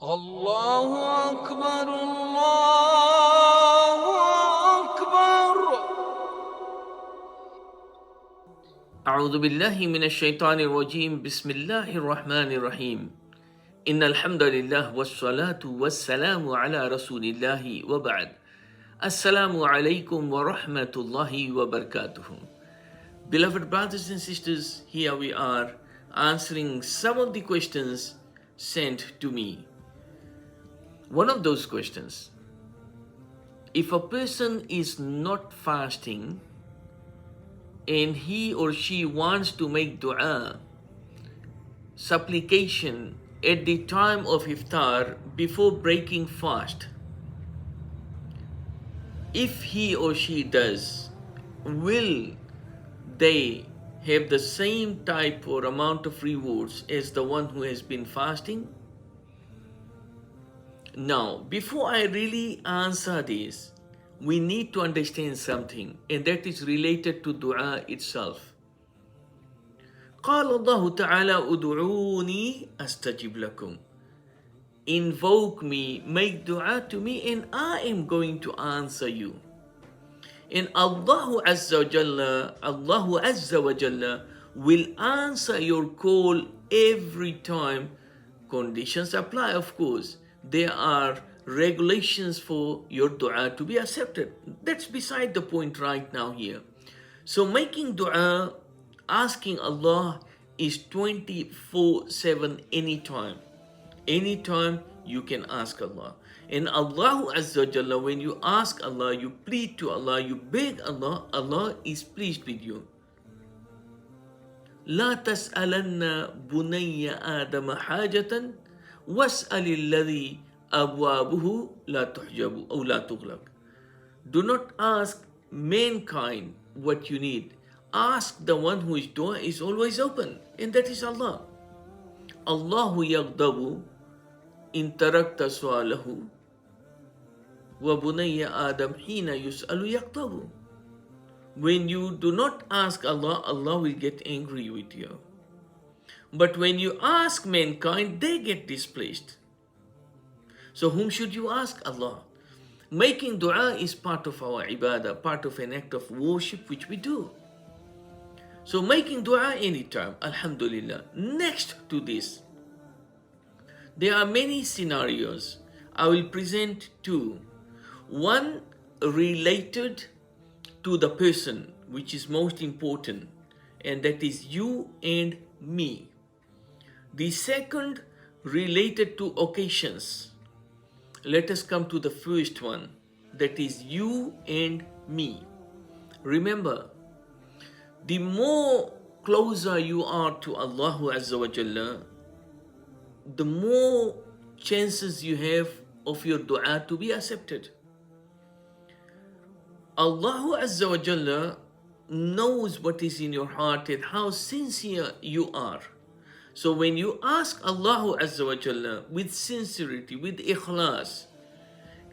الله أكبر الله أكبر. أعوذ بالله من الشيطان الرجيم بسم الله الرحمن الرحيم إن الحمد لله والصلاة والسلام على رسول الله وبعد السلام عليكم ورحمة الله وبركاته. Beloved brothers and sisters, here we are answering some of the questions sent to me. One of those questions: if a person is not fasting and he or she wants to make dua, supplication at the time of iftar before breaking fast, if he or she does, will they have the same type or amount of rewards as the one who has been fasting? Now, before I really answer this, we need to understand something, and that is related to dua itself. قال الله تعالى ادعوني أستجب لكم. Invoke me, make dua to me, and I am going to answer you. And Allah Azza wa Jalla will answer your call every time. Conditions apply, of course. There are regulations for your dua to be accepted. That's beside the point right now here. So making dua, asking Allah, is 24/7 anytime. Anytime you can ask Allah. And Allah Azza wa Jalla, when you ask Allah, you plead to Allah, you beg Allah, Allah is pleased with you. لا تسألن بني آدم حاجة واسأل الذي أبوابه لا تحجب أو لا تغلق. Do not ask mankind what you need. Ask the one whose door is always open, and that is Allah. Allahu yaghdabu in tarakta su'alahu wa bunayya Adam hina yus'alu yaghdabu. When you do not ask Allah, Allah will get angry with you. But when you ask mankind, they get displeased. So whom should you ask? Allah. Making dua is part of our ibadah, part of an act of worship which we do. So making dua anytime, alhamdulillah. Next to this, there are many scenarios. I will present two. One related to the person, which is most important, and that is you and me. The second related to occasions. Let us come to the first one, that is you and me. Remember, the more closer you are to Allah Azza wa Jalla, the more chances you have of your dua to be accepted. Allah Azza wa Jalla knows what is in your heart and how sincere you are. So when you ask Allah Azza wa Jalla with sincerity, with ikhlas,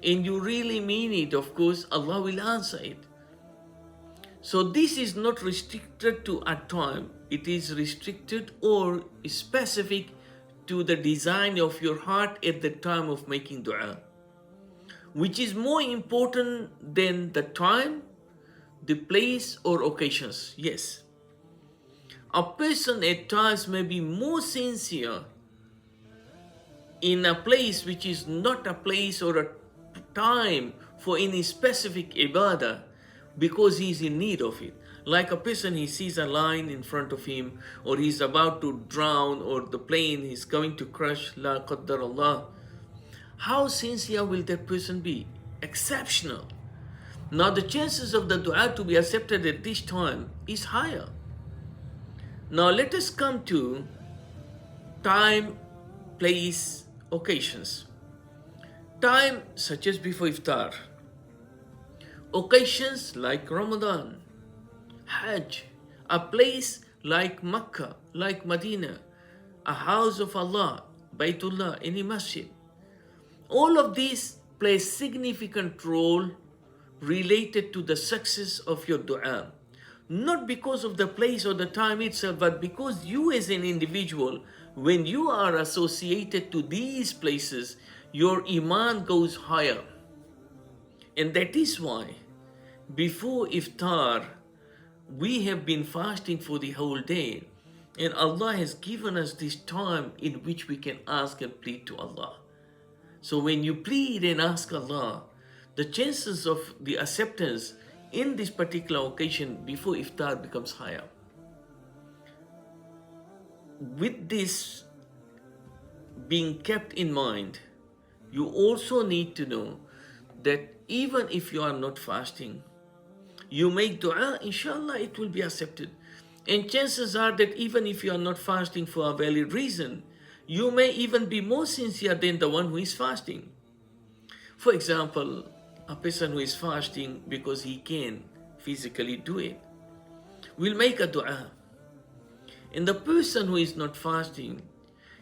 and you really mean it, of course, Allah will answer it. So this is not restricted to a time. It is restricted or specific to the design of your heart at the time of making dua. Which is more important than the time, the place, or occasions? Yes. A person at times may be more sincere in a place which is not a place or a time for any specific ibadah because he is in need of it. Like a person, he sees a lion in front of him, or he's about to drown, or the plane is going to crash, la qaddar Allah. How sincere will that person be? Exceptional. Now the chances of the dua to be accepted at this time is higher. Now let us come to time, place, occasions. Time such as before iftar. Occasions like Ramadan, Hajj. A place like Makkah, like Medina. A house of Allah, Baytullah, any masjid. All of these play significant role related to the success of your dua. Not because of the place or the time itself, but because you as an individual When you are associated to these places, your iman goes higher. And that is why before iftar, we have been fasting for the whole day. And Allah has given us this time in which we can ask and plead to Allah. So when you plead and ask Allah, the chances of the acceptance in this particular occasion before iftar becomes higher. With this being kept in mind, you also need to know that even if you are not fasting, you make dua, inshallah it will be accepted. And chances are that even if you are not fasting for a valid reason, you may even be more sincere than the one who is fasting. For example, a person who is fasting because he can physically do it will make a dua. And the person who is not fasting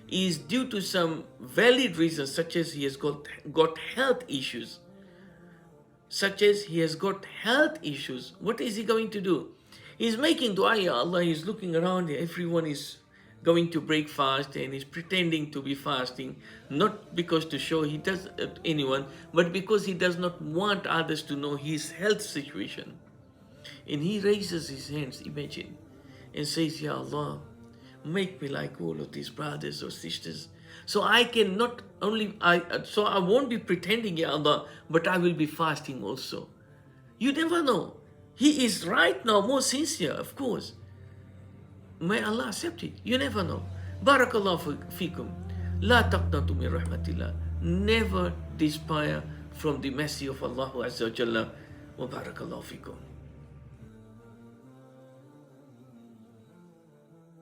is due to some valid reasons, such as he has got health issues. What is he going to do? He's making dua, Ya Allah, he's looking around, everyone is going to break fast and he's pretending to be fasting, not because to show he does anyone, but because he does not want others to know his health situation. And he raises his hands, imagine, and says, Ya Allah, make me like all of these brothers or sisters. So I won't be pretending, Ya Allah, but I will be fasting also. You never know. He is right now more sincere, of course. May Allah accept it. You never know. Barakallahu fikum. La taqnatu min rahmatillah. Never despair from the mercy of Allah Azza wa Jalla. Wa barakallahu fikum.